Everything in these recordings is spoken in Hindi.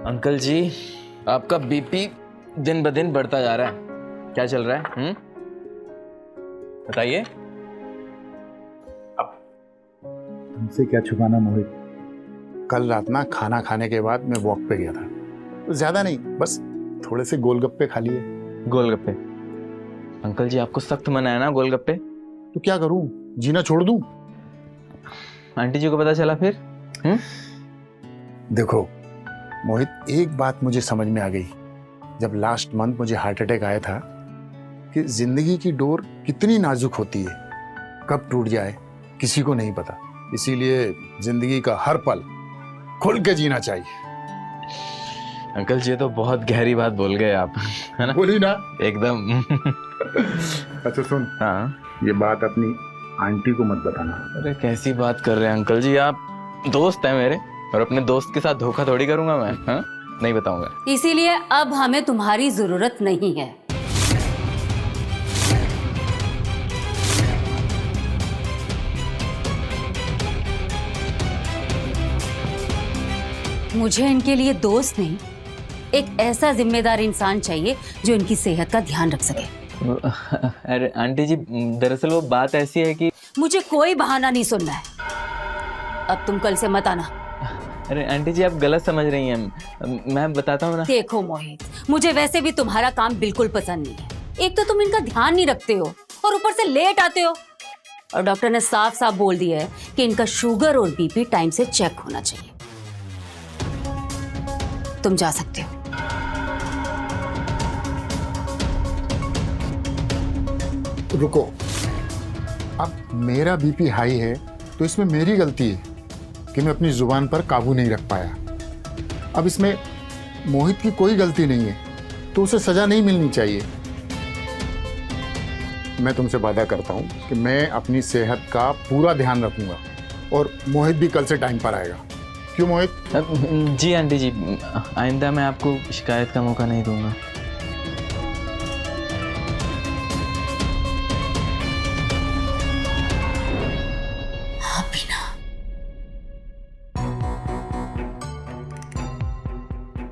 अंकल जी, आपका बीपी दिन ब दिन बढ़ता जा रहा है। क्या चल रहा है? बताइए। अब तुमसे क्या छुपाना मोहित, कल रात ना खाना खाने के बाद मैं वॉक पे गया था, तो ज्यादा नहीं, बस थोड़े से गोलगप्पे खा लिए। गोलगप्पे? अंकल जी, आपको सख्त मना है ना गोलगप्पे? तो क्या करूं, जीना छोड़ दूं? आंटी जी को पता चला फिर? देखो मोहित, एक बात मुझे समझ में आ गई जब लास्ट मंथ मुझे हार्ट अटैक आया था, कि जिंदगी की डोर कितनी नाजुक होती है, कब टूट जाए किसी को नहीं पता। इसीलिए जिंदगी का हर पल खुल के जीना चाहिए। अंकल जी, ये तो बहुत गहरी बात बोल गए आप, है ना? बोली ना एकदम। अच्छा सुन, हाँ, ये बात अपनी आंटी को मत बताना। अरे कैसी बात कर रहे हैं अंकल जी, आप दोस्त हैं मेरे, और अपने दोस्त के साथ धोखा थोड़ी करूंगा मैं। हाँ, नहीं बताऊंगा। इसीलिए अब हमें तुम्हारी जरूरत नहीं है। मुझे इनके लिए दोस्त नहीं, एक ऐसा जिम्मेदार इंसान चाहिए जो इनकी सेहत का ध्यान रख सके। अरे आंटी जी, दरअसल वो बात ऐसी है कि मुझे कोई बहाना नहीं सुनना है। अब तुम कल से मत आना। अरे आंटी जी, आप गलत समझ रही हैं, मैं बताता हूँ ना। देखो मोहित, मुझे वैसे भी तुम्हारा काम बिल्कुल पसंद नहीं है। एक तो तुम इनका ध्यान नहीं रखते हो और ऊपर से लेट आते हो। और डॉक्टर ने साफ साफ बोल दिया है कि इनका शुगर और बीपी टाइम से चेक होना चाहिए। तुम जा सकते हो। रुको, अब मेरा बीपी हाई है तो इसमें मेरी गलती है कि मैं अपनी जुबान पर काबू नहीं रख पाया। अब इसमें मोहित की कोई गलती नहीं है, तो उसे सजा नहीं मिलनी चाहिए। मैं तुमसे वादा करता हूं कि मैं अपनी सेहत का पूरा ध्यान रखूंगा और मोहित भी कल से टाइम पर आएगा। क्यों मोहित? जी आंटी जी, आइंदा मैं आपको शिकायत का मौका नहीं दूंगा।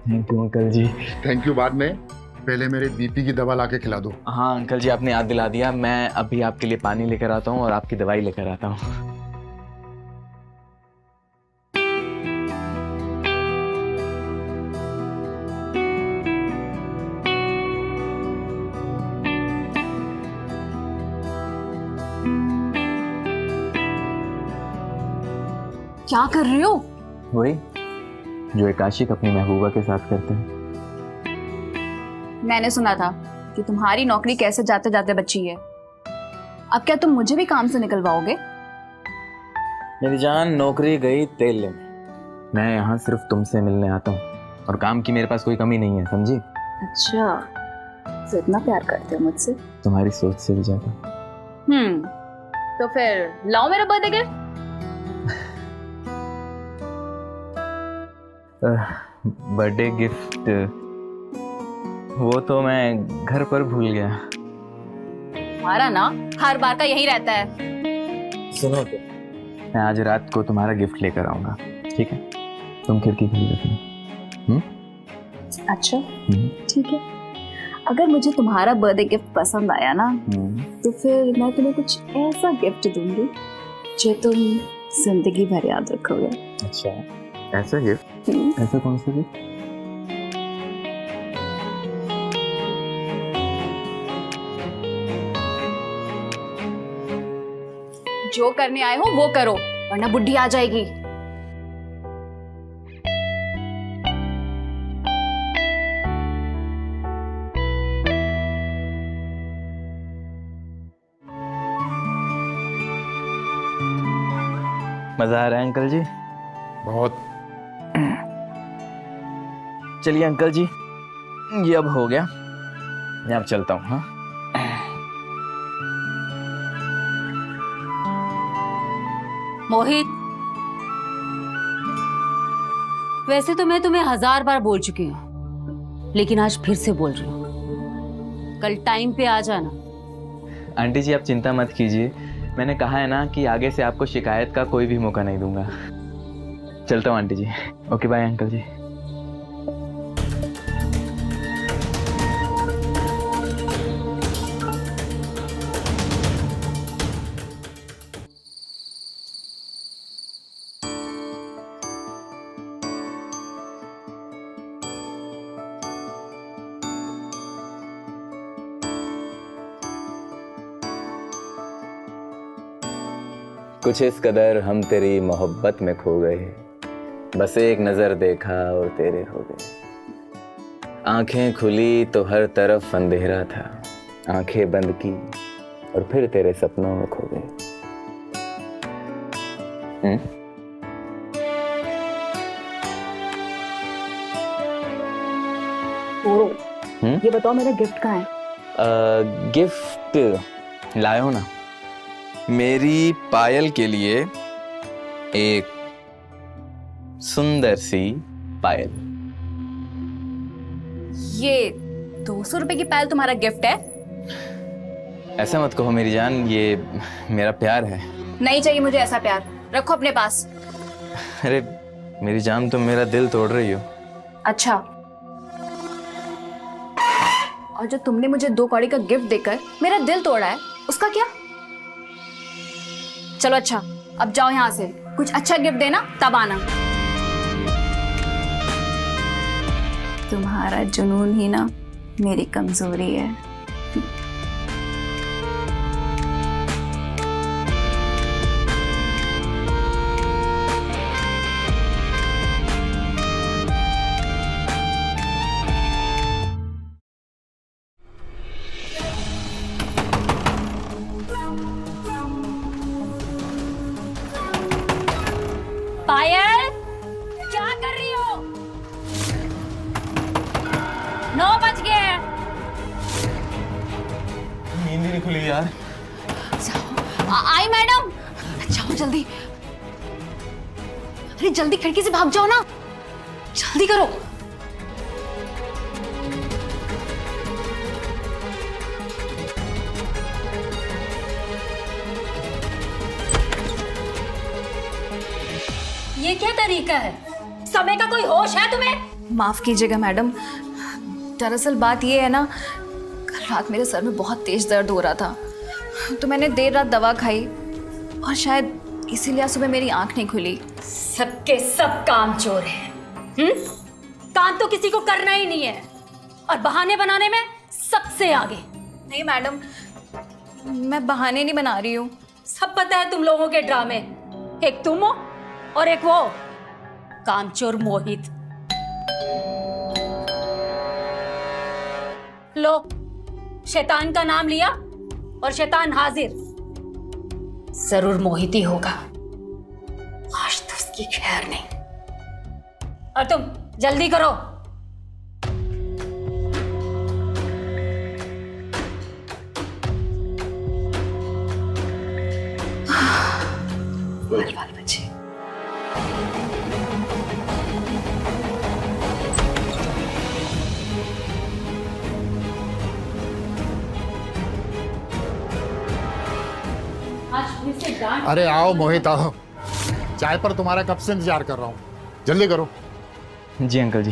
Thank you uncle ji. Thank you बाद में, पहले मेरे बीपी की दवा लाके खिला दो। हाँ अंकल जी, आपने याद दिला दिया। मैं अभी आपके लिए पानी लेकर आता हूँ और आपकी दवाई लेकर आता हूँ। क्या कर रहे हो? वही जो एक आशिक अपनी महबूबा के साथ करते हैं। मैंने सुना था कि तुम्हारी नौकरी कैसे जाते जाते बची है। अब क्या तुम मुझे भी काम से निकलवाओगे? मेरी जान, नौकरी गई तेल लेने। मैं यहाँ सिर्फ तुमसे मिलने आता हूँ और काम की मेरे पास कोई कमी नहीं है, समझी? अच्छा, तो इतना प्यार करते हो मुझसे? तुम्हारी सोच से भी ज्यादा। तो फिर लाओ मेरा बर्थडे गिफ्ट। बर्थडे गिफ्ट वो तो मैं घर पर भूल गया। तुम्हारा ना हर बार का यही रहता है। सुनो तो, मैं आज रात को तुम्हारा गिफ्ट लेकर आऊंगा, ठीक है? तुम खिड़की खुली रखना। अच्छा ठीक है। अगर मुझे तुम्हारा बर्थडे गिफ्ट पसंद आया ना, तो फिर मैं तुम्हें कुछ ऐसा गिफ्ट दूंगी जो तुम जिंदगी भर याद रखोगे। अच्छा, ऐसा गिफ्ट? ऐसा कौन सा गिफ्ट? जो करने आए हो वो करो, वरना बुढ़ी आ जाएगी। मजा आ रहा है अंकल जी? बहुत। चलिए अंकल जी, ये अब हो गया, मैं अब चलता हूँ। हाँ, मोहित, वैसे तो मैं तुम्हें 1000 बार बोल चुकी हूँ, लेकिन आज फिर से बोल रही हूँ, कल टाइम पे आ जाना। आंटी जी आप चिंता मत कीजिए, मैंने कहा है ना कि आगे से आपको शिकायत का कोई भी मौका नहीं दूंगा। चलता हूँ आंटी जी। ओके बाय अंकल जी। कुछ इस कदर हम तेरी मोहब्बत में खो गए, बस एक नजर देखा और तेरे हो गए। आंखें खुली तो हर तरफ अंधेरा था, आंखें बंद की और फिर तेरे सपनों में खो गए। ये बताओ मेरा गिफ्ट कहाँ है? गिफ्ट लायो ना, मेरी पायल के लिए एक सुंदर सी पायल। ये 200 रुपए की पायल तुम्हारा गिफ्ट है? ऐसा मत कहो मेरी जान, ये मेरा प्यार है। नहीं चाहिए मुझे ऐसा प्यार, रखो अपने पास। अरे मेरी जान, तुम मेरा दिल तोड़ रही हो। अच्छा, और जो तुमने मुझे 2 कौड़ी का गिफ्ट देकर मेरा दिल तोड़ा है, उसका क्या? चलो अच्छा, अब जाओ यहाँ से, कुछ अच्छा गिफ्ट देना तब आना। तुम्हारा जुनून ही ना मेरी कमजोरी है। पायल, क्या कर रही हो? 9 बज गए हैं। नींद ही नहीं खुली यार। आई मैडम, जाओ जल्दी। अरे जल्दी खिड़की से भाग जाओ ना, जल्दी करो। ये क्या तरीका है? समय का कोई होश है तुम्हें? माफ कीजिएगा मैडम, दरअसल बात ये है ना, कल रात मेरे सर में बहुत तेज दर्द हो रहा था, तो मैंने देर रात दवा खाई और शायद इसीलिए सुबह मेरी आंख नहीं खुली। सबके सब काम चोर हैं। काम तो किसी को करना ही नहीं है और बहाने बनाने में सबसे आगे। नहीं मैडम, मैं बहाने नहीं बना रही हूँ। सब पता है तुम लोगों के ड्रामे, एक तुम हो और एक वो कामचोर मोहित। लो, शैतान का नाम लिया और शैतान हाजिर। जरूर मोहित ही होगा, आज तो उसकी खैर नहीं। और तुम जल्दी करो। बाल बचे। अरे आओ मोहित आओ, चाय पर तुम्हारा कब से इंतजार कर रहा हूँ, जल्दी करो। जी अंकल जी।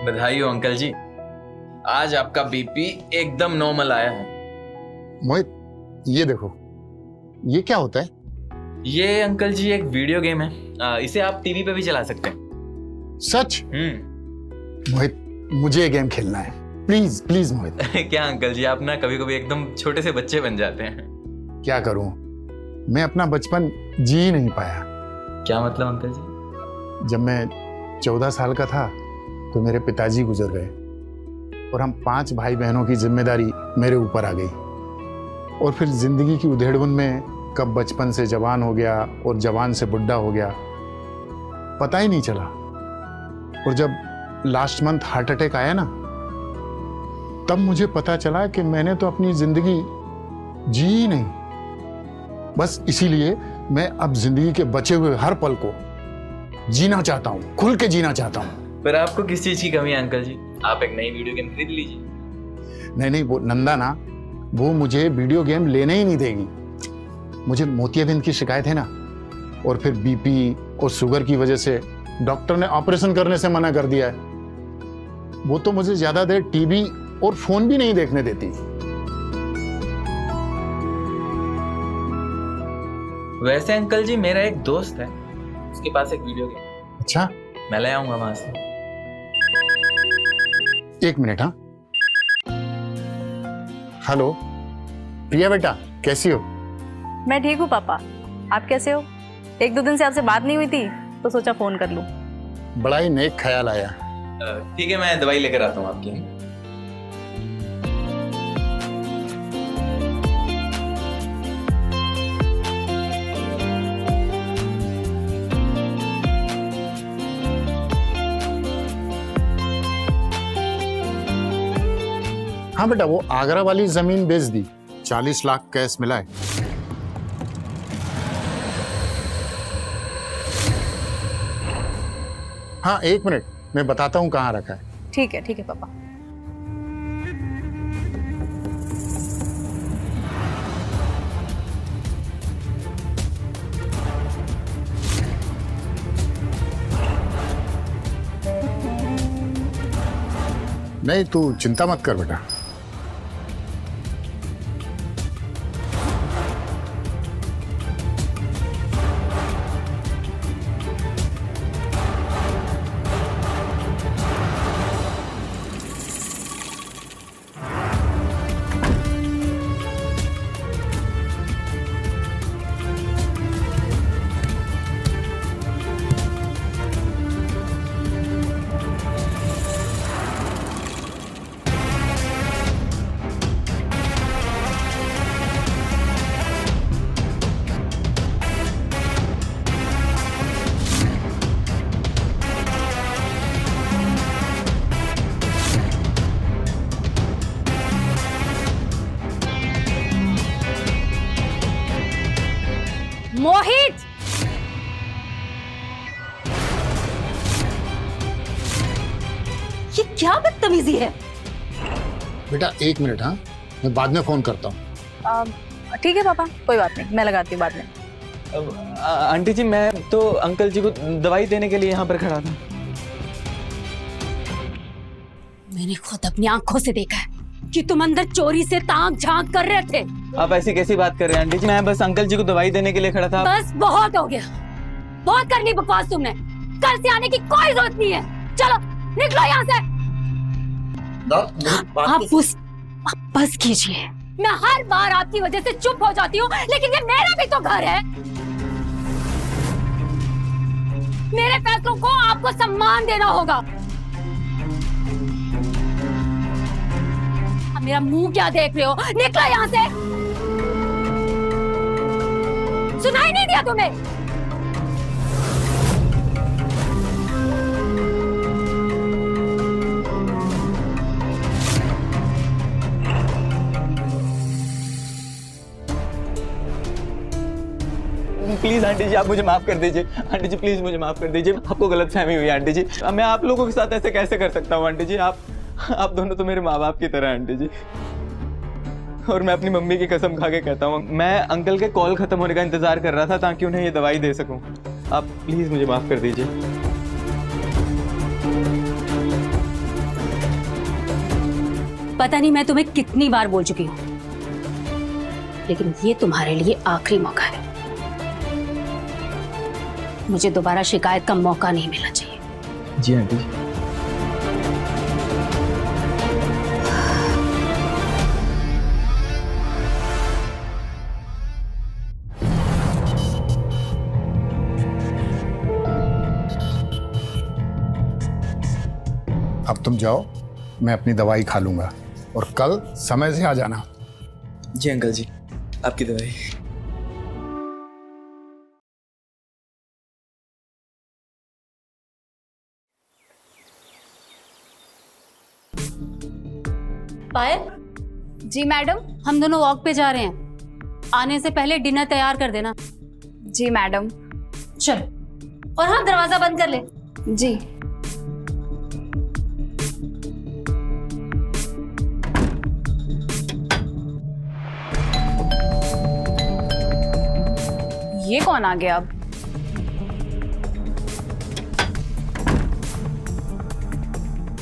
बधाई हो अंकल जी, आज आपका बीपी एकदम नॉर्मल आया है। मोहित ये देखो, ये क्या होता है? ये अंकल जी एक वीडियो गेम है, इसे आप टीवी पे भी चला सकते हैं। सच? मोहित मुझे ये गेम खेलना है, प्लीज प्लीज मोहित। क्या अंकल जी, आप ना कभी कभी एकदम छोटे से बच्चे बन जाते हैं। क्या करूं, मैं अपना बचपन जी ही नहीं पाया। क्या मतलब अंकल जी? जब मैं 14 साल का था तो मेरे पिताजी गुजर गए और हम 5 भाई बहनों की जिम्मेदारी मेरे ऊपर आ गई। और फिर जिंदगी की उधेड़बुन में कब बचपन से जवान हो गया और जवान से बुढ़ा हो गया, पता ही नहीं चला। और जब लास्ट मंथ हार्ट अटैक आया ना, तब मुझे पता चला कि मैंने तो अपनी जिंदगी जी ही नहीं। बस इसीलिए मैं अब जिंदगी के बचे हुए हर पल को जीना चाहता हूँ, खुल के जीना चाहता हूँ। पर आपको किस चीज की कमी है अंकल जी? आप एक नई वीडियो गेम खरीद लीजिए। नहीं, वो नंदा ना, वो मुझे वीडियो गेम लेने ही नहीं देगी। मुझे मोतियाबिंद की शिकायत है ना, और फिर बीपी और शुगर की वजह से डॉक्टर ने ऑपरेशन करने से मना कर दिया है। वो तो मुझे ज्यादा देर टीवी और फोन भी नहीं देखने देती। वैसे अंकल जी मेरा एक दोस्त है, उसके पास एक वीडियो गेम। अच्छा, मैं ले आऊंगा वहां से। 1 मिनट। हाँ, हेलो प्रिया बेटा, कैसी हो? मैं ठीक हूँ पापा, आप कैसे हो? 1-2 दिन से आपसे बात नहीं हुई थी तो सोचा फोन कर लूँ। बड़ा ही नेक ख्याल आया। ठीक है, मैं दवाई लेकर आता हूँ आपकी। हाँ बेटा, वो आगरा वाली जमीन बेच दी, 40 लाख कैश मिला है। हाँ 1 मिनट, मैं बताता हूँ कहाँ रखा है। ठीक है पापा। नहीं, तू चिंता मत कर बेटा। मोहित, ये क्या बदतमीजी है? बेटा 1 मिनट, हाँ मैं बाद में फोन करता हूँ। ठीक है पापा, कोई बात नहीं, मैं लगाती हूँ बाद में। आंटी जी, मैं तो अंकल जी को दवाई देने के लिए यहाँ पर खड़ा था। मैंने खुद अपनी आंखों से देखा है कि तुम अंदर चोरी से ताक झांक कर रहे थे। आप ऐसी कैसी बात कर रहे हैं आंटी जी? मैं बस अंकल जी को दवाई देने के लिए खड़ा था। बस बहुत हो गया, बहुत कर ली बकवास तुमने। कल से आने की कोई जरूरत नहीं है। चलो निकलो यहाँ से। आप बस कीजिए। मैं हर बार आपकी वजह से चुप हो जाती हूँ, लेकिन ये मेरा भी तो घर है। मेरे फैसलों को आपको सम्मान देना होगा। अब मेरा मुंह क्या देख रहे हो? निकलो यहाँ से। सुनाई नहीं दिया तुम्हें? प्लीज आंटी जी, आप मुझे माफ कर दीजिए। आंटी जी प्लीज मुझे माफ कर दीजिए, आपको गलतफहमी हुई आंटी जी। मैं आप लोगों के साथ ऐसे कैसे कर सकता हूँ आंटी जी? आप दोनों तो मेरे माँ बाप की तरह आंटी जी। और मैं अपनी मम्मी की कसम खा के कहता हूँ, मैं अंकल के कॉल खत्म होने का इंतजार कर रहा था ताकि उन्हें ये दवाई दे सकूं। आप प्लीज मुझे माफ कर दीजिए। पता नहीं मैं तुम्हें कितनी बार बोल चुकी हूँ, लेकिन ये तुम्हारे लिए आखिरी मौका है। मुझे दोबारा शिकायत का मौका नहीं मिलना चाहिए। जी आंटी जी। अब तुम जाओ, मैं अपनी दवाई खा लूंगा और कल समय से आ जाना। जी अंकल जी, आपकी दवाई। पायल जी मैडम। हम दोनों वॉक पे जा रहे हैं, आने से पहले डिनर तैयार कर देना। जी मैडम। चल, और हाँ, दरवाजा बंद कर ले। जी। ये कौन आ गया अब?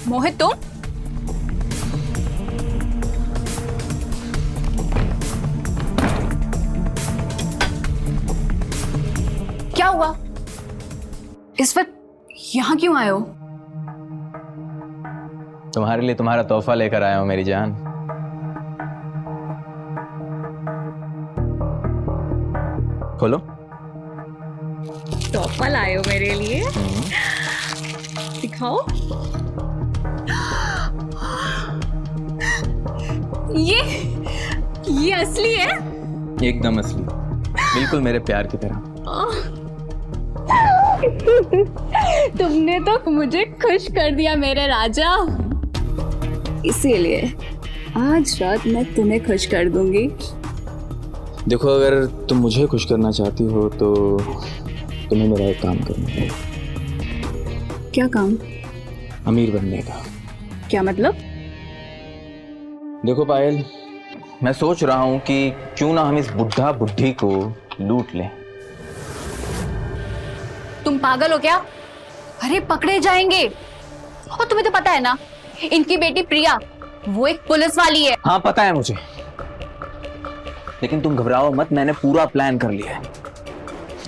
मोहित तुम? क्या हुआ? इस वक्त यहाँ क्यों आए हो? तुम्हारे लिए तुम्हारा तोहफा लेकर आया हूं मेरी जान। खोलो। तोहफा लाए हो मेरे लिए? दिखाओ। ये असली है? एकदम असली, बिल्कुल मेरे प्यार की तरह। तुमने तो मुझे खुश कर दिया मेरे राजा। इसीलिए आज रात मैं तुम्हें खुश कर दूंगी। देखो, अगर तुम मुझे खुश करना चाहती हो तो तुम्हें मेरा एक काम करना है। क्या काम? अमीर बनने का। क्या मतलब? देखो पायल, मैं सोच रहा हूं कि क्यों ना हम इस बुढ़ा बुढ़ी को लूट लें। तुम पागल हो क्या? अरे पकड़े जाएंगे। और तुम्हें तो पता है ना, इनकी बेटी प्रिया वो एक पुलिस वाली है। हाँ पता है मुझे, लेकिन तुम घबराओ मत, मैंने पूरा प्लान कर लिया है।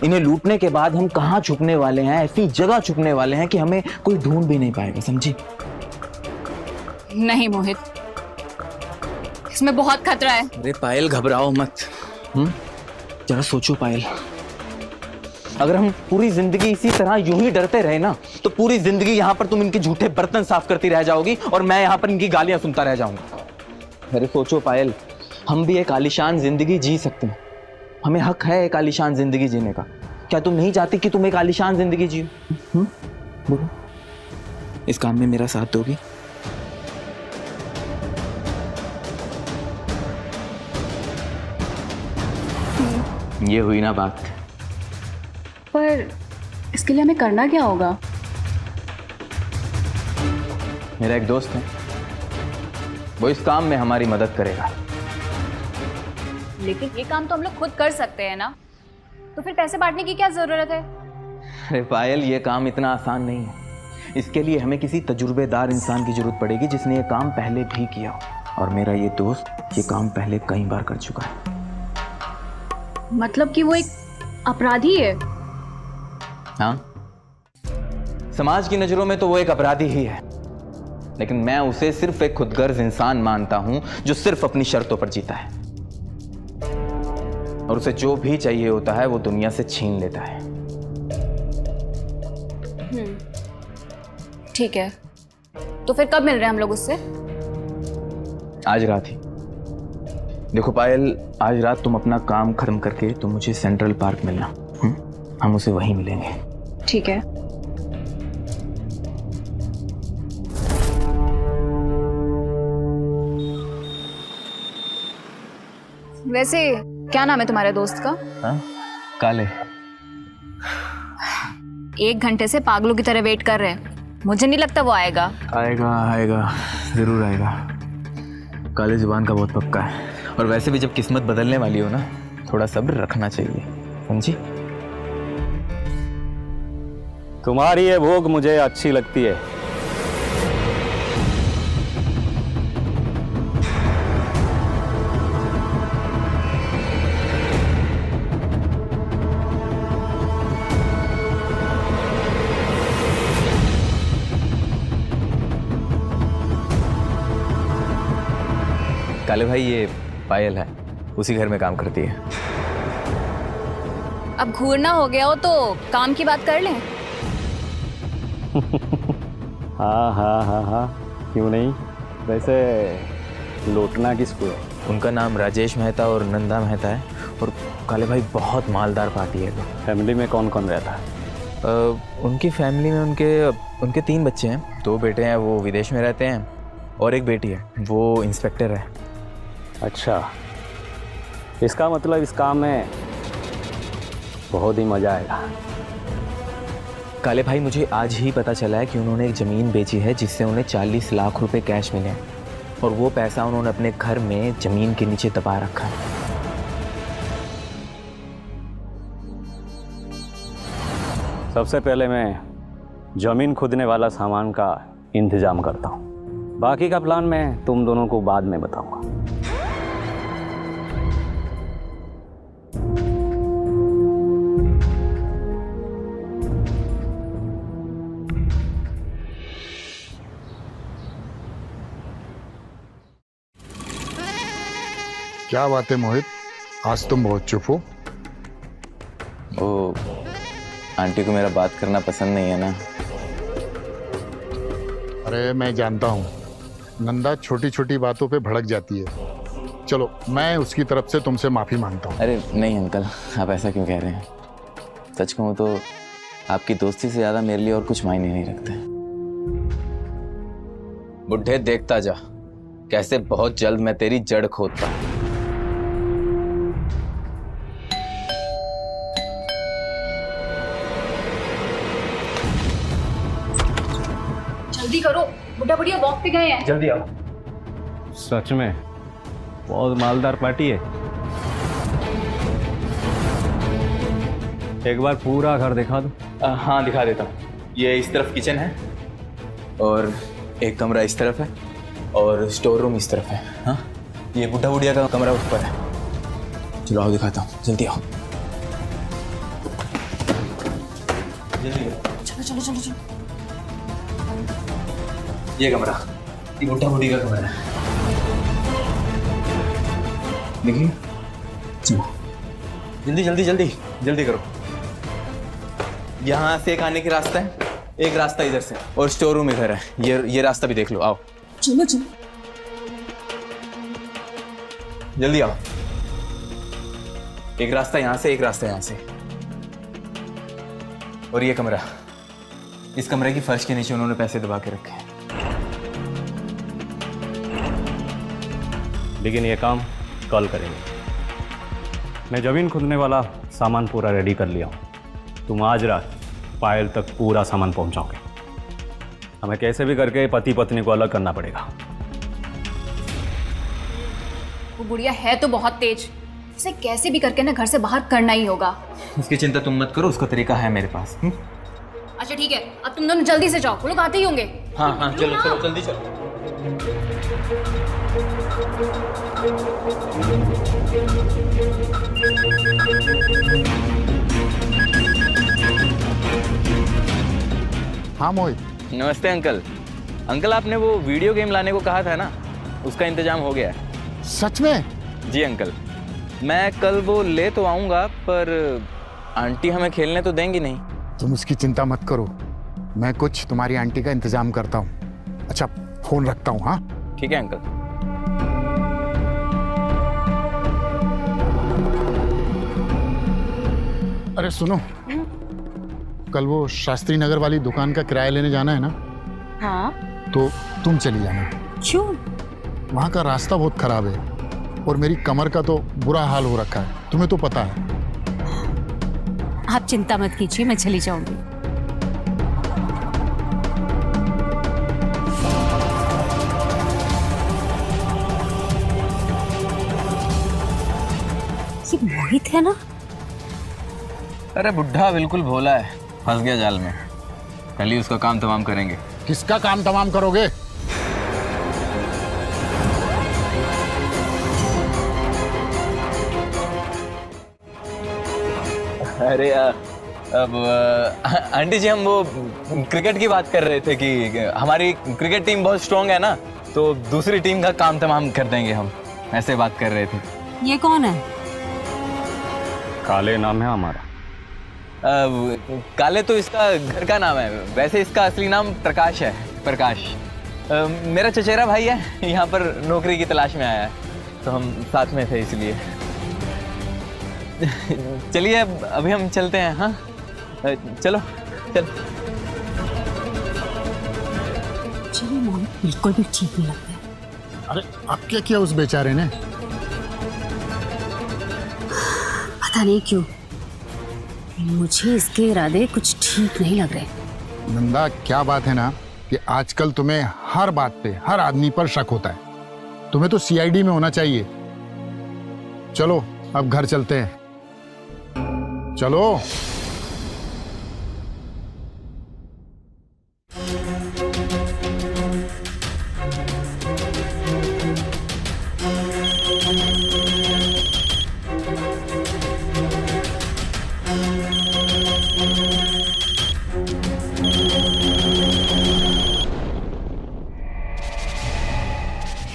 इन्हें लूटने के बाद हम कहाँ छुपने वाले हैं, ऐसी जगह छुपने वाले हैं कि हमें कोई ढूंढ भी नहीं पाएगा, समझी? नहीं मोहित, इसमें बहुत खतरा है। अरे पायल घबराओ मत। जरा सोचो पायल, अगर हम पूरी जिंदगी इसी तरह यूं ही डरते रहे ना, तो पूरी जिंदगी यहाँ पर तुम इनके झूठे बर्तन साफ करती रह जाओगी और मैं यहाँ पर इनकी गालियां सुनता रह जाऊंगा। अरे सोचो पायल, हम भी एक आलीशान जिंदगी जी सकते हैं, हमें हक है एक आलीशान जिंदगी जीने का। क्या तुम नहीं चाहती कि तुम एक आलीशान जिंदगी जियो? बोलो, इस काम में मेरा साथ दोगी? ये हुई ना बात। पर इसके लिए हमें करना क्या होगा? मेरा एक दोस्त है, वो इस काम में हमारी मदद करेगा। लेकिन ये काम तो हम लोग खुद कर सकते हैं ना, तो फिर पैसे बांटने की क्या जरूरत है? अरे पायल, ये काम इतना आसान नहीं है। इसके लिए हमें किसी तजुर्बेदार इंसान की जरूरत पड़ेगी जिसने ये काम पहले भी किया हो, और मेरा ये दोस्त ये काम पहले कई बार कर चुका है। मतलब कि वो एक अपराधी है? हाँ, समाज की नजरों में तो वो एक अपराधी ही है, लेकिन मैं उसे सिर्फ एक खुदगर्ज इंसान मानता हूं जो सिर्फ अपनी शर्तों पर जीता है, और उसे जो भी चाहिए होता है वो दुनिया से छीन लेता है। ठीक है, तो फिर कब मिल रहे हैं हम लोग उससे? आज रात ही। देखो पायल, आज रात तुम अपना काम खत्म करके तुम मुझे सेंट्रल पार्क मिलना। हम उसे वहीं मिलेंगे। ठीक है। वैसे क्या नाम है तुम्हारे दोस्त का? हाँ? काले। 1 घंटे से पागलों की तरह वेट कर रहे हैं, मुझे नहीं लगता वो आएगा। आएगा आएगा, जरूर आएगा। काले जुबान का बहुत पक्का है, और वैसे भी जब किस्मत बदलने वाली हो ना, थोड़ा सब्र रखना चाहिए, समझी? तुम्हारी ये भोग मुझे अच्छी लगती है। काले भाई, ये पायल है, उसी घर में काम करती है। अब घूरना हो गया हो तो काम की बात कर लें। हाँ हाँ हाँ हाँ, क्यों नहीं। वैसे लूटना किसको है? उनका नाम राजेश मेहता और नंदा मेहता है, और काले भाई बहुत मालदार पार्टी है। फैमिली में कौन कौन रहता है? उनकी फैमिली में उनके 3 बच्चे हैं। 2 बेटे हैं, वो विदेश में रहते हैं, और एक बेटी है, वो इंस्पेक्टर है। अच्छा, इसका मतलब इस काम में बहुत ही मज़ा आएगा। काले भाई, मुझे आज ही पता चला है कि उन्होंने एक ज़मीन बेची है जिससे उन्हें 40 लाख रुपए कैश मिले हैं, और वो पैसा उन्होंने अपने घर में ज़मीन के नीचे दबा रखा है। सबसे पहले मैं ज़मीन खोदने वाला सामान का इंतज़ाम करता हूँ, बाकी का प्लान मैं तुम दोनों को बाद में बताऊँगा। क्या बात है मोहित, आज तुम बहुत चुप हो। वो आंटी को मेरा बात करना पसंद नहीं है ना। अरे मैं जानता हूँ, नंदा छोटी छोटी बातों पे भड़क जाती है। चलो मैं उसकी तरफ से तुमसे माफी मांगता हूँ। अरे नहीं अंकल, आप ऐसा क्यों कह रहे हैं? सच कहूँ तो आपकी दोस्ती से ज़्यादा मेरे लिए और कुछ मायने नहीं रखते। बुढ़े देखता जा कैसे बहुत जल्द मैं तेरी जड़ खोदता हूँ। जल्दी करो, बुढ़ा बुढ़िया वॉक पे गए हैं। जल्दी आओ। सच में बहुत मालदार पार्टी है। एक बार पूरा घर दिखा दो। हाँ दिखा देता हूँ। ये इस तरफ किचन है, और एक कमरा इस तरफ है, और स्टोर रूम इस तरफ है। हाँ, ये बुढ़ा बुढ़िया का कमरा उस पर है। चलो आओ दिखाता हूँ, जल्दी आओ। जल्दी आओ। चलो चलो चलो चलो। ये कमरा, ये बुढ़ा बुढ़ी का कमरा है। देखिए, चलो जल्दी जल्दी जल्दी जल्दी करो। यहाँ से एक आने की रास्ता है, एक रास्ता इधर से, और स्टोर रूम इधर है। ये रास्ता भी देख लो, आओ। चलो चलो। जल्दी आओ। एक रास्ता यहाँ से, एक रास्ता यहाँ से, और ये कमरा। इस कमरे की फर्श के नीचे उन्होंने पैसे दबा के रखे हैं। लेकिन ये काम कल करेंगे। मैं ज़मीन खोदने वाला सामान पूरा रेडी कर लिया हूँ। तुम आज रात पायल तक पूरा सामान पहुँचाओगे। हमें कैसे भी करके पति पत्नी को अलग करना पड़ेगा। वो बुढ़िया है तो बहुत तेज, उसे कैसे भी करके ना घर से बाहर करना ही होगा। उसकी चिंता तुम मत करो, उसका तरीका है मेरे पास। अच्छा ठीक है, अब तुम दोनों जल्दी से जाओ, वो लोग आते ही होंगे। हाँ हाँ, चलो चलो जल्दी चलो। हाँ मोहित। नमस्ते अंकल। अंकल, आपने वो वीडियो गेम लाने को कहा था ना, उसका इंतजाम हो गया है। सच में? जी अंकल, मैं कल वो ले तो आऊँगा, पर आंटी हमें खेलने तो देंगी नहीं। तुम उसकी चिंता मत करो, मैं कुछ तुम्हारी आंटी का इंतजाम करता हूँ। अच्छा फोन रखता हूँ। हाँ ठीक है अंकल। अरे सुनो, कल वो शास्त्री नगर वाली दुकान का किराया लेने जाना है ना? हाँ। तो तुम चली जाना। क्यों? वहाँ का रास्ता बहुत खराब है, और मेरी कमर का तो बुरा हाल हो रखा है, तुम्हें तो पता है। आप चिंता मत कीजिए, मैं चली जाऊंगी। ये मोहित है ना? अरे बुढ़ा बिल्कुल भोला है, फंस गया जाल में। कल ही उसका काम तमाम करेंगे। किसका काम तमाम करोगे? अरे अब आंटी जी, हम वो क्रिकेट की बात कर रहे थे कि हमारी क्रिकेट टीम बहुत स्ट्रांग है ना, तो दूसरी टीम का काम तमाम कर देंगे हम, ऐसे बात कर रहे थे। ये कौन है? काले नाम है हमारा। काले तो इसका घर का नाम है, वैसे इसका असली नाम प्रकाश है। प्रकाश मेरा चचेरा भाई है, यहाँ पर नौकरी की तलाश में आया है, तो हम साथ में थे इसलिए। चलिए अब अभी हम चलते हैं। हाँ चलो चल। चलिए मोहित, बिल्कुल भी ठीक नहीं लगता है। अरे अब क्या किया उस बेचारे ने? पता नहीं क्यों मुझे इसके इरादे कुछ ठीक नहीं लग रहे। नंदा, क्या बात है ना कि आजकल तुम्हें हर बात पे, हर आदमी पर शक होता है। तुम्हें तो सीआईडी में होना चाहिए। चलो अब घर चलते हैं, चलो।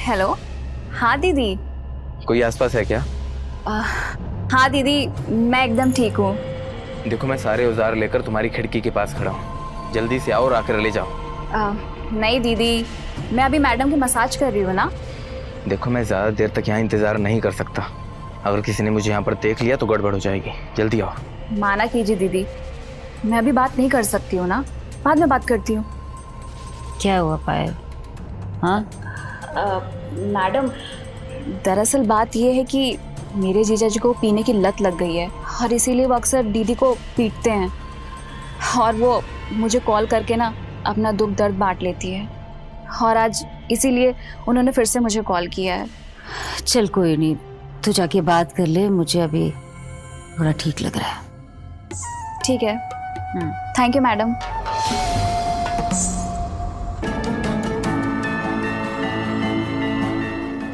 हेलो। हाँ दीदी। कोई आसपास है क्या? हाँ दीदी, मैं एकदम ठीक हूँ। देखो, मैं सारे औजार लेकर तुम्हारी खिड़की के पास खड़ा हूँ। जल्दी से आओ और आकर ले जाओ। नहीं दीदी, मैं अभी मैडम की मसाज कर रही हूँ ना। देखो, मैं ज़्यादा देर तक यहाँ इंतज़ार नहीं कर सकता। अगर किसी ने मुझे यहाँ पर देख लिया तो गड़बड़ हो जाएगी। जल्दी आओ। माना कीजिए दीदी, मैं अभी बात नहीं कर सकती हूँ ना, बाद में बात करती हूँ। क्या हुआ पायल? हाँ, मैडम, दरअसल बात यह है कि मेरे जीजा जी को पीने की लत लग गई है और इसीलिए वो अक्सर दीदी को पीटते हैं और वो मुझे कॉल करके ना अपना दुख दर्द बांट लेती है और आज इसीलिए उन्होंने फिर से मुझे कॉल किया है। चल कोई नहीं, तू जाके बात कर ले, मुझे अभी थोड़ा ठीक लग रहा है। ठीक है, थैंक यू मैडम।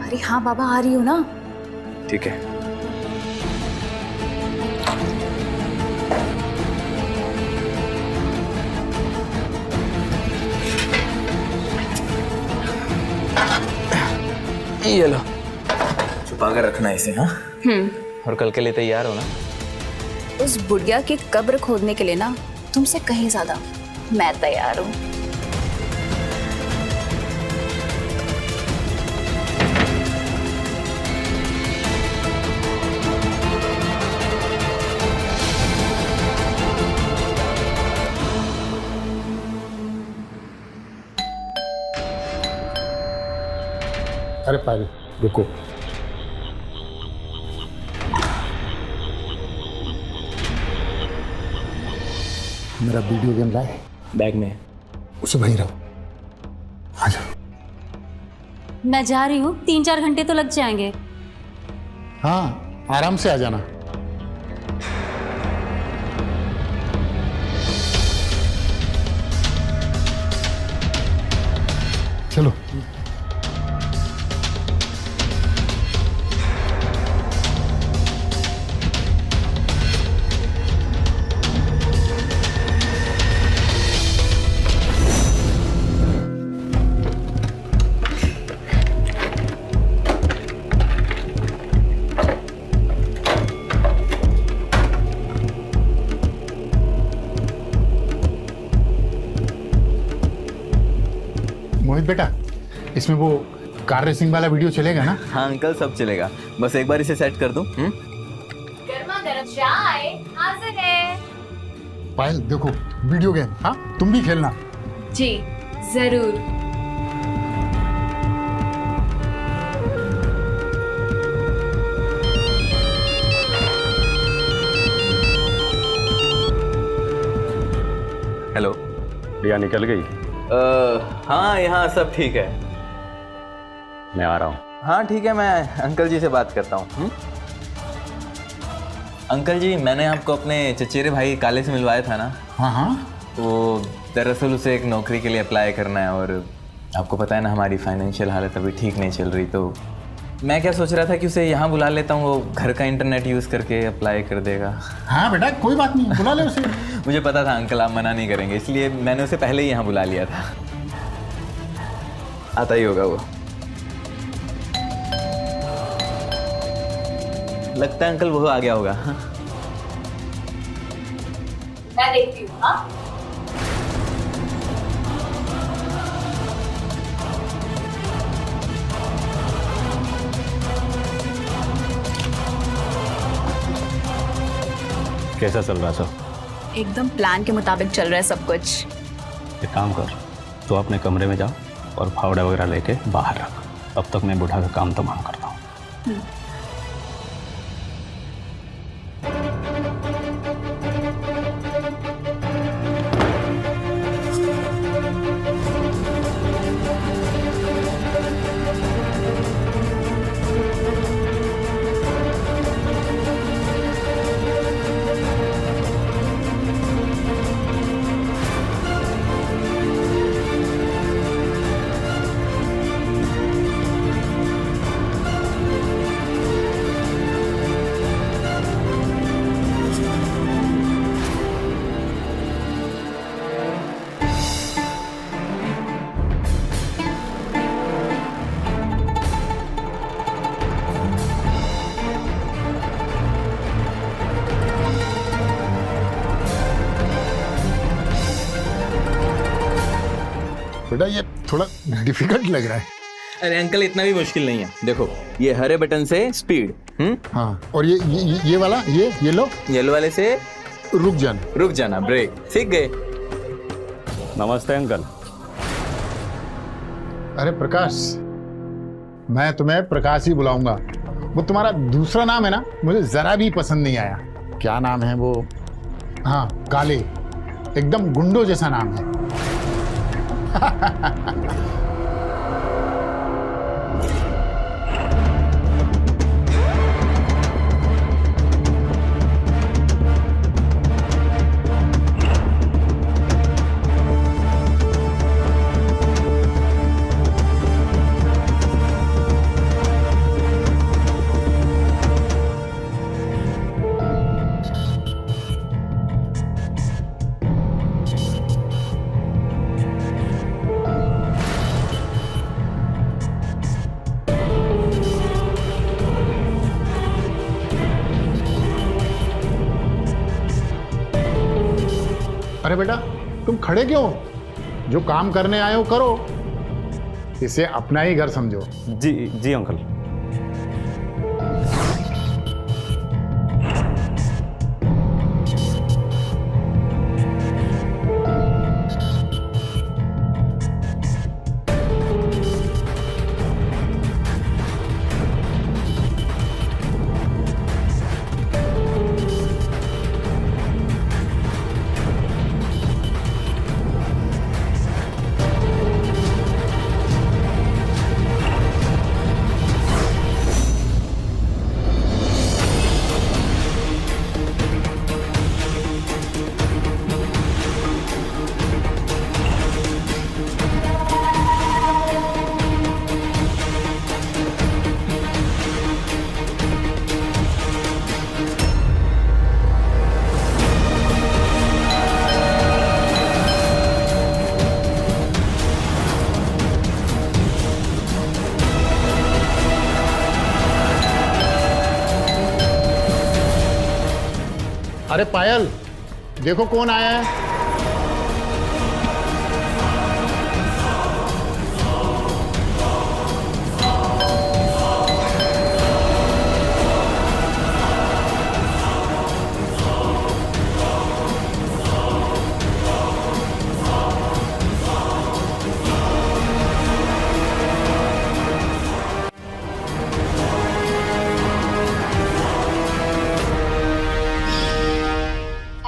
अरे हाँ बाबा, आ रही हूँ ना। ठीक है। ये लो, छुपा कर रखना इसे। हाँ, और कल के लिए तैयार हो ना? उस बुढ़िया की कब्र खोदने के लिए ना तुमसे कहीं ज्यादा मैं तैयार हूँ। अरे पायल, रुको। मेरा वीडियो गेम लाए? बैग में। उसे वहीं रहो। आ जाओ। मैं जा रही हूँ, 3-4 घंटे तो लग जाएंगे। हाँ, आराम से आ जाना। चलो। मोहित बेटा, इसमें वो कार रेसिंग वाला वीडियो चलेगा ना? हाँ अंकल, सब चलेगा। बस एक बार इसे सेट कर दूं। गर्मा गर्म चाय हाजिर है। पायल देखो, वीडियो गेम। हाँ, तुम भी खेलना। जी जरूर। हेलो। रिया निकल गई? हाँ, यहाँ सब ठीक है। मैं आ रहा हूँ। हाँ ठीक है, मैं अंकल जी से बात करता हूँ। अंकल जी, मैंने आपको अपने चचेरे भाई काले से मिलवाया था ना? हाँ हाँ। वो दरअसल उसे एक नौकरी के लिए अप्लाई करना है और आपको पता है ना हमारी फाइनेंशियल हालत अभी ठीक नहीं चल रही, तो मैं क्या सोच रहा था कि उसे यहाँ बुला लेता हूँ, वो घर का इंटरनेट यूज़ करके अप्लाई कर देगा। हाँ बेटा, कोई बात नहीं, बुला ले उसे। मुझे पता था अंकल आप मना नहीं करेंगे, इसलिए मैंने उसे पहले ही यहाँ बुला लिया था। आता ही होगा वो। लगता है अंकल वो आ गया होगा। मैं देखती हूँ। हाँ, कैसा चल रहा सब? एकदम प्लान के मुताबिक चल रहा है सब कुछ। एक काम कर, तो अपने कमरे में जाओ और फावड़ा वगैरह लेके बाहर रख। अब तक मैं बूढ़ा का काम तमाम करता हूँ। थोड़ा डिफिकल्ट लग रहा है। अरे अंकल इतना भी मुश्किल नहीं है, देखो ये हरे बटन से स्पीड, हाँ, और ये वाला ये लो, येलो वाले से रुक जाना, ब्रेक, सीख गए। नमस्ते अंकल। अरे प्रकाश, मैं तुम्हें प्रकाश ही बुलाऊंगा। वो तुम्हारा दूसरा नाम है ना, मुझे जरा भी पसंद नहीं आया। क्या नाम है वो? हाँ, काले, एकदम गुंडो जैसा नाम है। अरे बेटा, तुम खड़े क्यों? जो काम करने आए हो करो, इसे अपना ही घर समझो। जी अंकल। अरे पायल, देखो कौन आया है।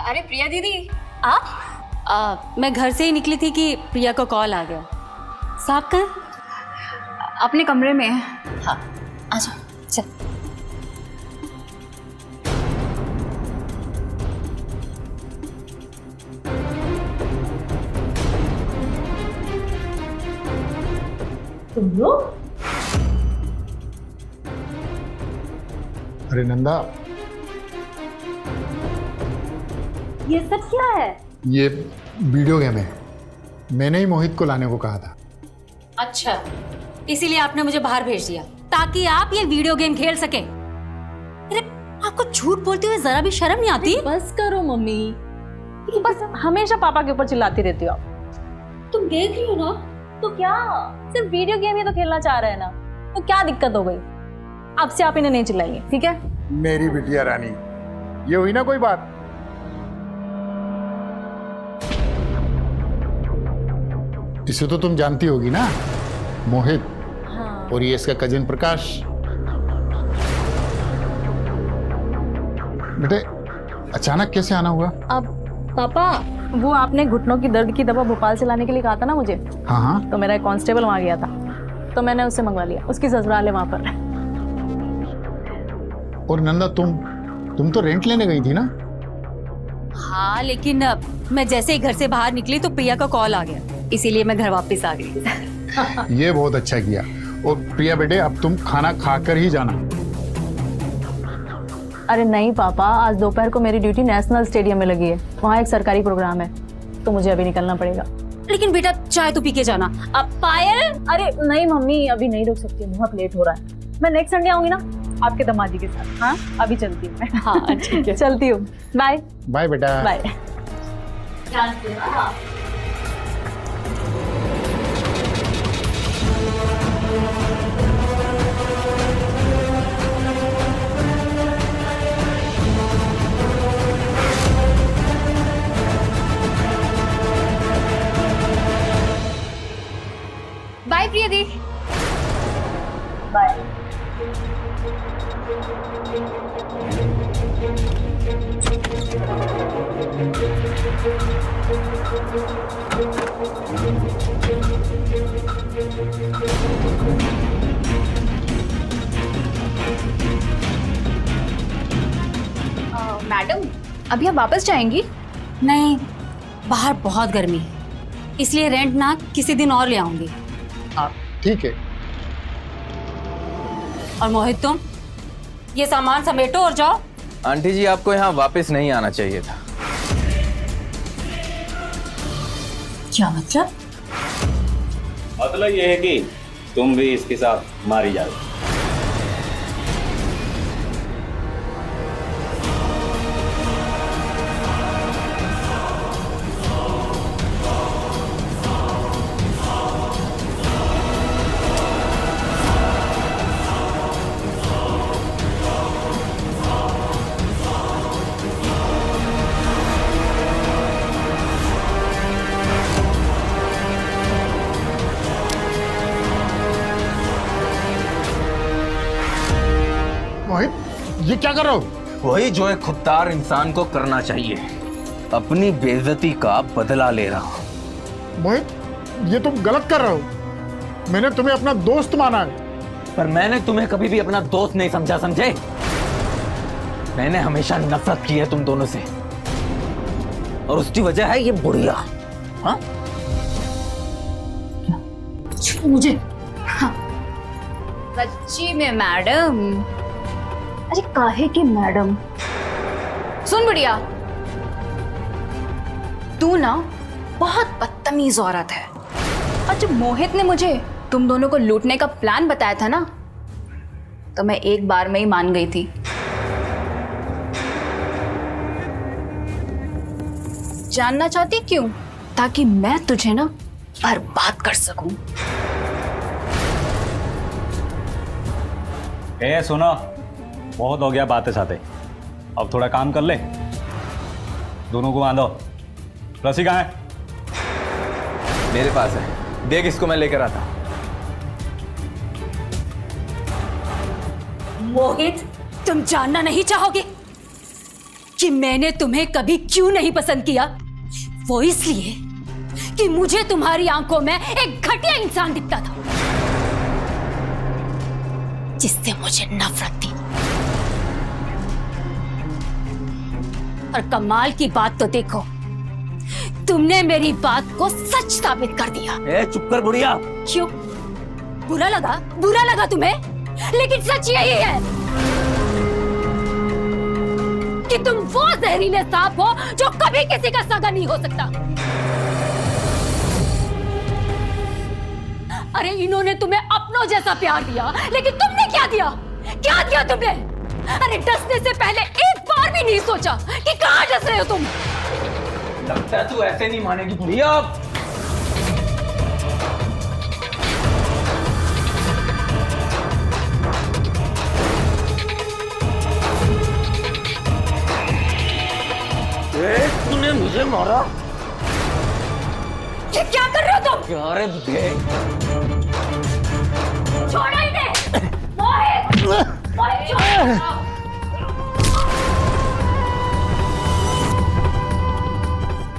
अरे प्रिया दीदी, आप? मैं घर से ही निकली थी कि प्रिया का कॉल आ गया। साहब कहाँ है? अपने कमरे में है। हाँ, आजा, चल। तुम लोग? अरे नंदा, ये सब क्या है? ये वीडियो गेम है। मैंने ही मोहित को लाने को कहा था। अच्छा, इसीलिए आपने मुझे बाहर भेज दिया ताकि आप ये वीडियो गेम खेल सके। अरे आपको झूठ बोलते हुए जरा भी शर्म नहीं आती? बस करो मम्मी, बस हमेशा पापा के ऊपर चिल्लाती रहती हो आप। तुम देख रही हो ना? तो क्या, सिर्फ वीडियो गेम ही तो खेलना चाह रहे हैं ना, तो क्या दिक्कत हो गई? अब से आप इन्हें नहीं चिल्लाइए, ठीक है? मेरी बिटिया रानी, ये हुई ना कोई बात। इसे तो तुम जानती होगी ना, मोहित। हाँ। और ये इसका कजिन प्रकाश। बेटे, अचानक कैसे आना हुआ? अब पापा, वो आपने घुटनों की दर्द की दवा भोपाल से लाने के लिए कहा था ना मुझे। हाँ हाँ। तो मेरा एक कांस्टेबल वहाँ गया था, तो मैंने उससे मंगवा लिया। उसकी ससुराल है वहाँ पर। और नंदा, तुम तो रेंट लेने गई थी ना? हाँ, लेकिन मैं जैसे ही घर से बाहर निकली तो प्रिया का कॉल आ गया, इसीलिए मैं घर वापस आ गई। ये बहुत अच्छा किया। और प्रिया बेटे, अब तुम खाना खाकर ही जाना। अरे नहीं पापा, आज दोपहर को मेरी ड्यूटी नेशनल स्टेडियम में लगी है, वहाँ एक सरकारी प्रोग्राम है, तो मुझे अभी निकलना पड़ेगा। लेकिन बेटा, चाय तो पी के जाना। अब पायल। अरे नहीं मम्मी, अभी नहीं रुक सकती, बहुत लेट हो रहा है। मैं नेक्स्ट संडे आऊंगी ना आपके दामाजी के साथ। हाँ, अभी चलती हूँ मैं। हाँ ठीक है, चलती हूँ। बाय बाय बेटा। बाय। बाय प्रिया दी। मैडम अभी आप वापस जाएंगी? नहीं, बाहर बहुत गर्मी है, इसलिए रेंट ना किसी दिन और ले आऊंगी। हाँ ठीक है। और मोहित तुम ये सामान समेटो और जाओ। आंटी जी, आपको यहाँ वापस नहीं आना चाहिए था। क्या मतलब? मतलब ये है कि तुम भी इसके साथ मारी जाओ। मोहित, ये क्या कर रहे हो? वही जो एक खुददार इंसान को करना चाहिए, अपनी बेइज्जती का बदला ले रहा हूं। मोहित, ये तुम गलत कर रहे हो। मैंने तुम्हें अपना दोस्त माना है। पर मैंने तुम्हें कभी भी अपना दोस्त नहीं समझा, समझे? मैंने हमेशा नफरत की है तुम दोनों से, और उसकी वजह है ये बुढ़िया। हाँ? मुझे सच्ची में मैडम? अरे काहे के मैडम? सुन बुढ़िया, तू ना बहुत बदतमीज औरत है। और जब मोहित ने मुझे तुम दोनों को लूटने का प्लान बताया था ना, तो मैं एक बार में ही मान गई थी। जानना चाहती क्यों? ताकि मैं तुझे ना बर्बाद कर सकूं। ए सुनो, बहुत हो गया बातें साथे, अब थोड़ा काम कर ले। दोनों को बांधो। रस्सी कहाँ है? मेरे पास है, देख इसको मैं लेकर आता हूं। मोहित, तुम जानना नहीं चाहोगे कि मैंने तुम्हें कभी क्यों नहीं पसंद किया? वो इसलिए कि मुझे तुम्हारी आंखों में एक घटिया इंसान दिखता था, जिससे मुझे नफरत थी। और कमाल की बात तो देखो, तुमने मेरी बात को सच साबित कर दिया। ए चुप कर बुढ़िया। क्यों? बुरा लगा तुम्हें? लेकिन सच यही है कि तुम वो जहरीले सांप हो जो कभी किसी का सगा नहीं हो सकता। अरे इन्होंने तुम्हें अपनों जैसा प्यार दिया, लेकिन तुमने क्या दिया? क्या दिया तुमने? अरे डसने से पहले एक बार भी नहीं सोचा कि कहां डस रहे हो तुम? लगता है तू ऐसे नहीं मानेगी बुढ़िया। तूने मुझे मारा? ये क्या कर रहे हो तुम? क्या रे बुढ़े? छोड़ो इन्हें! मोहित! मोहित छोड़ो!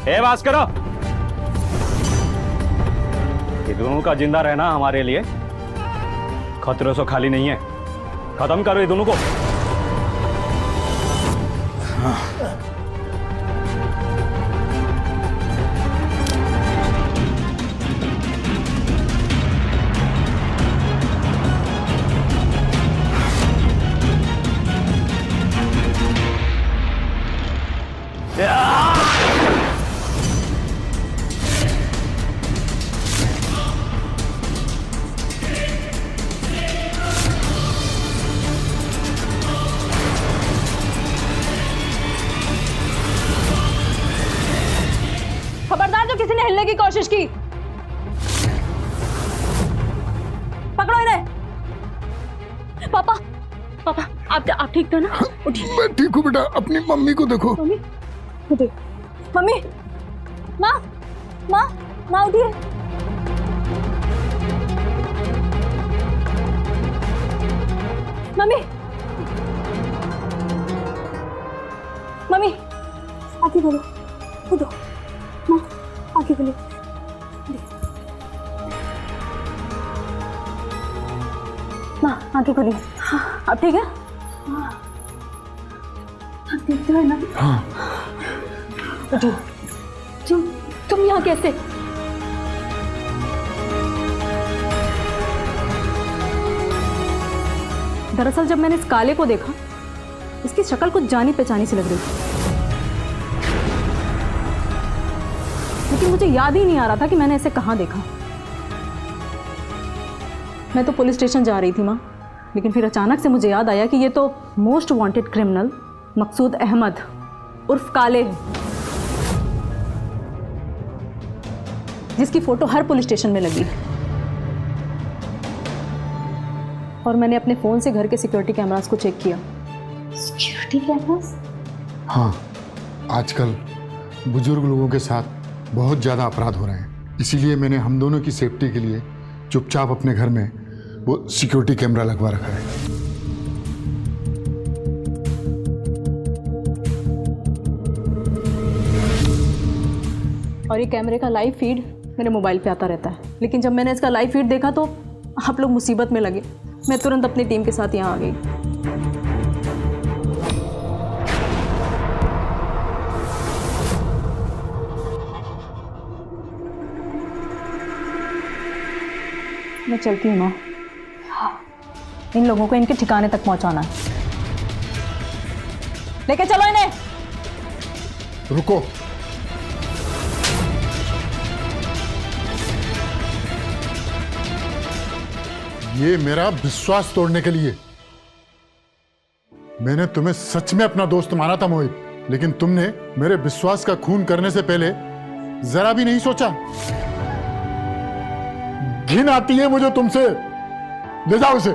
ए बास करो। ये दोनों का जिंदा रहना हमारे लिए खतरों से खाली नहीं है। खत्म करो ये दोनों को। खबरदार जो किसी ने हिलने की कोशिश की, पकड़ो इन्हें। पापा, पापा आप ठीक थे ना? उठिए। मैं ठीक हूँ बेटा, अपनी मम्मी को देखो। मम्मी, उठिए। मम्मी, माँ, माँ, माँ उठिए। हाँ, आंखें खुली। हाँ, अब ठीक है? आप देखते हो ना? उठो। तुम यहाँ कैसे? दरअसल जब मैंने इस काले को देखा, इसकी शक्ल कुछ जानी पहचानी सी लग रही थी, लेकिन मुझे याद ही नहीं आ रहा था कि मैंने इसे कहाँ देखा। मैं तो पुलिस स्टेशन जा रही थी माँ, लेकिन फिर अचानक से मुझे याद आया कि ये तो मोस्ट वांटेड क्रिमिनल मकसूद अहमद उर्फ काले है, जिसकी फोटो हर पुलिस स्टेशन में लगी है। और मैंने अपने फ़ोन से घर के सिक्योरिटी कैमरास को चेक किया। Security cameras? हाँ, आजकल बुजुर्ग लोगों के साथ बहुत ज़्यादा अपराध हो रहे हैं, इसीलिए मैंने हम दोनों की सेफ्टी के लिए चुपचाप अपने घर में वो सिक्योरिटी कैमरा लगवा रखा है। और ये कैमरे का लाइव फीड मेरे मोबाइल पे आता रहता है, लेकिन जब मैंने इसका लाइव फीड देखा तो आप लोग मुसीबत में लगे। मैं तुरंत अपनी टीम के साथ यहाँ आ गई। मैं चलती हूँ माँ। इन लोगों को इनके ठिकाने तक पहुँचाना है। लेके चलो इन्हें। रुको, ये मेरा विश्वास तोड़ने के लिए। मैंने तुम्हें सच में अपना दोस्त माना था मोहित, लेकिन तुमने मेरे विश्वास का खून करने से पहले जरा भी नहीं सोचा। घिन आती है मुझे तुमसे। ले जाओ इसे।